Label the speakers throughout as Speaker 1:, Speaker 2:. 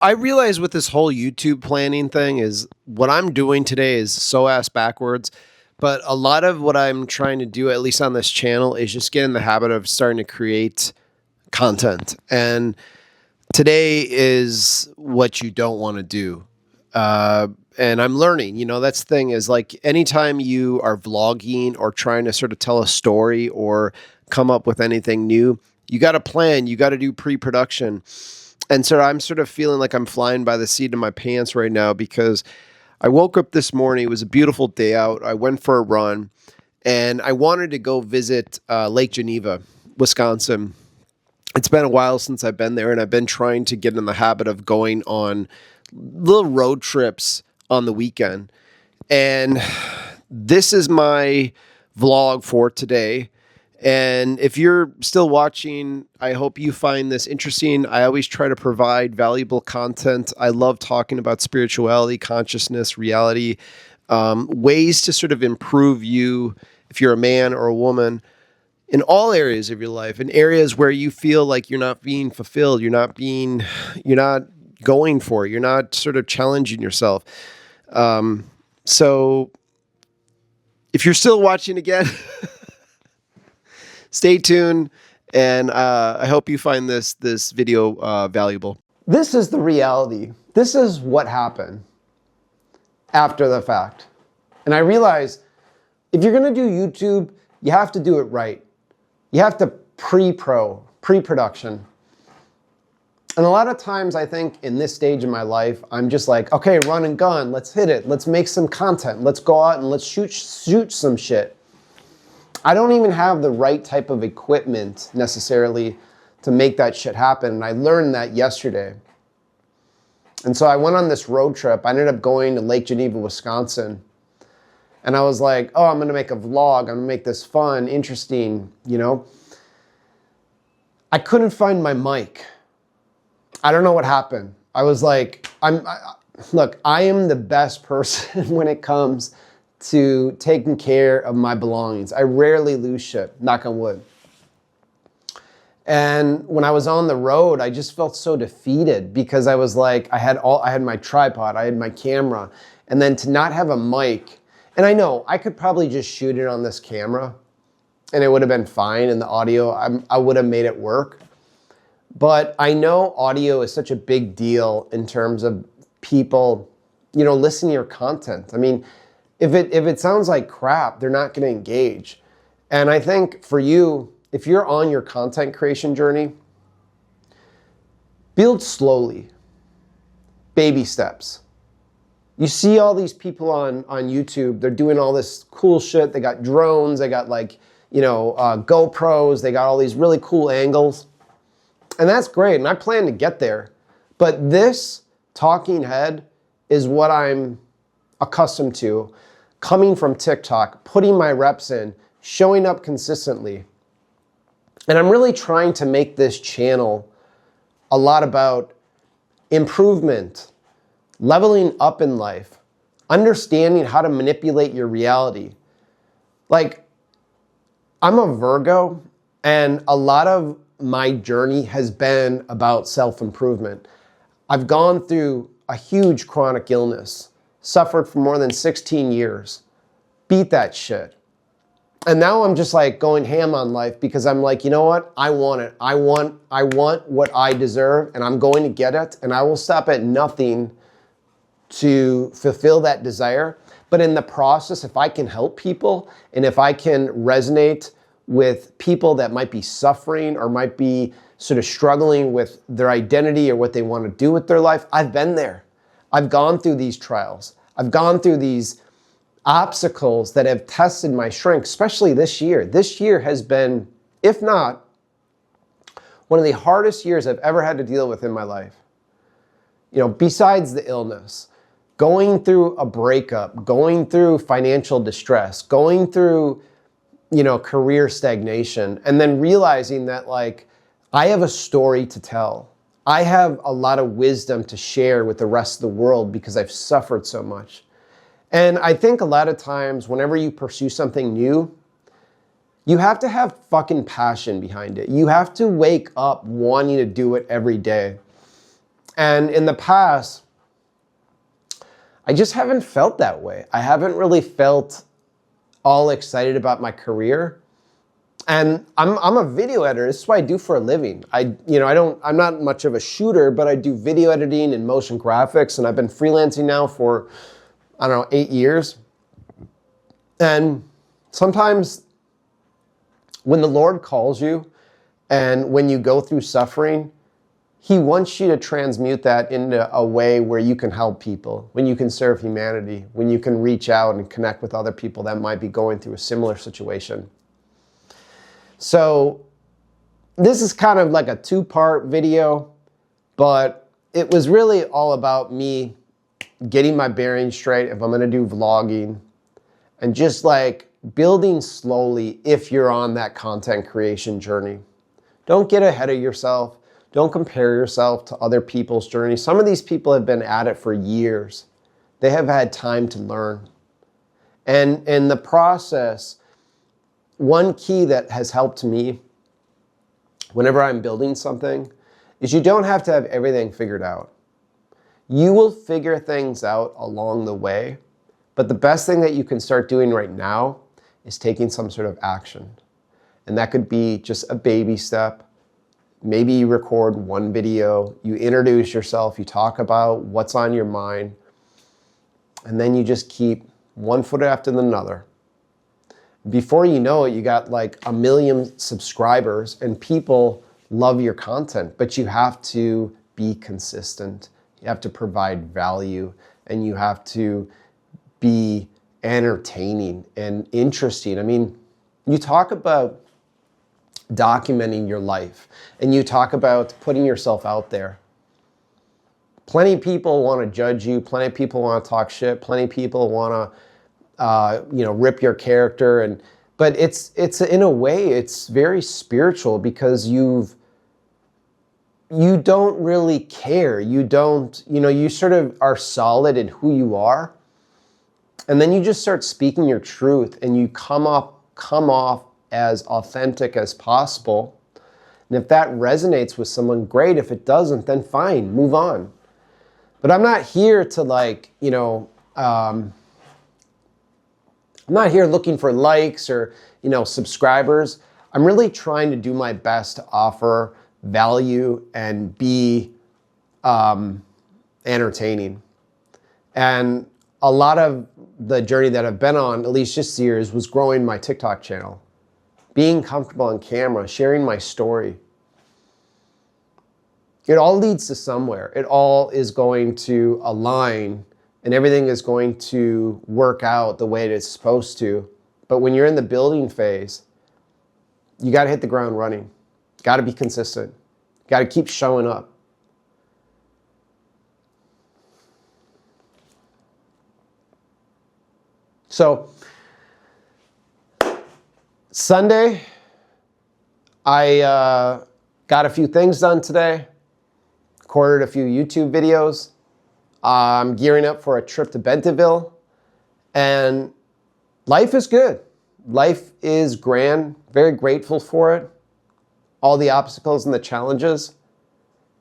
Speaker 1: I realize with this whole YouTube planning thing is what I'm doing today is so ass backwards. But a lot of what I'm trying to do, at least on this channel, is just get in the habit of starting to create content. And today is what you don't want to do. Uh, and I'm learning, that's the thing is like anytime you are vlogging or trying to sort of tell a story or come up with anything new, you got to plan, you got to do pre-production. And so I'm sort of feeling like I'm flying by the seat of my pants right now because I woke up this morning. It was a beautiful day out. I went for a run and I wanted to go visit Lake Geneva, Wisconsin. It's been a while since I've been there, and I've been trying to get in the habit of going on little road trips on the weekend. And this is my vlog for today. And if you're still watching, I hope you find this interesting. I always try to provide valuable content. I love talking about spirituality, consciousness, reality, ways to sort of improve you if you're a man or a woman in all areas of your life, in areas where you feel like you're not being fulfilled, you're not going for it, you're not sort of challenging yourself. So if you're still watching again, stay tuned, and I hope you find this video valuable. This is the reality. This is what happened after the fact. And I realize if you're going to do YouTube, you have to do it right. You have to pre-production. And a lot of times I think in this stage of my life, I'm just like, okay, run and gun, let's hit it. Let's make some content. Let's go out and let's shoot some shit. I don't even have the right type of equipment necessarily to make that shit happen. And I learned that yesterday. And so I went on this road trip. I ended up going to Lake Geneva, Wisconsin. And I was like, oh, I'm going to make a vlog. I'm going to make this fun, interesting, I couldn't find my mic. I don't know what happened. I was like, look, I am the best person when it comes to taking care of my belongings. I rarely lose shit, knock on wood. And when I was on the road, I just felt so defeated because I was like, I had my tripod, I had my camera, and then to not have a mic. And I know I could probably just shoot it on this camera and it would have been fine, and the audio, I would have made it work. But I know audio is such a big deal in terms of people, listening to your content. I mean, if it sounds like crap, they're not going to engage. And I think for you, if you're on your content creation journey, build slowly, baby steps. You see all these people on YouTube, they're doing all this cool shit. They got drones, they got GoPros, they got all these really cool angles. And that's great, and I plan to get there. But this talking head is what I'm accustomed to, coming from TikTok, putting my reps in, showing up consistently. And I'm really trying to make this channel a lot about improvement, leveling up in life, understanding how to manipulate your reality. Like, I'm a Virgo, and a lot of my journey has been about self-improvement. I've gone through a huge chronic illness, suffered for more than 16 years, beat that shit. And now I'm just like going ham on life because I'm like, you know what? I want it. I want what I deserve, and I'm going to get it, and I will stop at nothing to fulfill that desire. But in the process, if I can help people and if I can resonate with people that might be suffering or might be sort of struggling with their identity or what they want to do with their life, I've been there. I've gone through these trials. I've gone through these obstacles that have tested my strength, especially this year. This year has been, if not, one of the hardest years I've ever had to deal with in my life. Besides the illness, going through a breakup, going through financial distress, going through career stagnation, and then realizing that I have a story to tell. I have a lot of wisdom to share with the rest of the world because I've suffered so much. And I think a lot of times whenever you pursue something new, you have to have fucking passion behind it. You have to wake up wanting to do it every day. And in the past, I just haven't felt that way. I haven't really felt all excited about my career. And I'm a video editor. This is what I do for a living. I'm not much of a shooter, but I do video editing and motion graphics, and I've been freelancing now for, I don't know, 8 years. And sometimes when the Lord calls you and when you go through suffering, He wants you to transmute that into a way where you can help people, when you can serve humanity, when you can reach out and connect with other people that might be going through a similar situation. So this is kind of like a 2-part video, but it was really all about me getting my bearings straight if I'm going to do vlogging, and just like building slowly if you're on that content creation journey. Don't get ahead of yourself. Don't compare yourself to other people's journey. Some of these people have been at it for years. They have had time to learn. And in the process, one key that has helped me whenever I'm building something is you don't have to have everything figured out. You will figure things out along the way, but the best thing that you can start doing right now is taking some sort of action. And that could be just a baby step. Maybe you record one video, you introduce yourself, you talk about what's on your mind, and then you just keep one foot after another. Before you know it, you got like 1 million subscribers and people love your content, but you have to be consistent. You have to provide value, and you have to be entertaining and interesting. I mean, you talk about documenting your life, and you talk about putting yourself out there. Plenty of people want to judge you. Plenty of people want to talk shit. Plenty of people want to, rip your character. But it's in a way, it's very spiritual, because you don't really care. You sort of are solid in who you are. And then you just start speaking your truth, and you come off as authentic as possible. And if that resonates with someone, great. If it doesn't, then fine, move on. But I'm not here to I'm not here looking for likes or, subscribers. I'm really trying to do my best to offer value and be entertaining. And a lot of the journey that I've been on, at least this year, was growing my TikTok channel. Being comfortable on camera, sharing my story. It all leads to somewhere. It all is going to align, and everything is going to work out the way it's supposed to. But when you're in the building phase, you got to hit the ground running. Got to be consistent. Got to keep showing up. So, Sunday, I got a few things done today, recorded a few YouTube videos. I'm gearing up for a trip to Bentonville, and life is good. Life is grand, very grateful for it. All the obstacles and the challenges.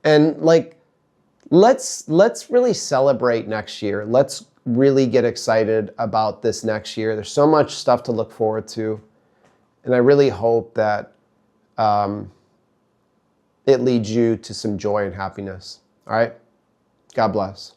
Speaker 1: And let's really celebrate next year. Let's really get excited about this next year. There's so much stuff to look forward to. And I really hope that it leads you to some joy and happiness. All right? God bless.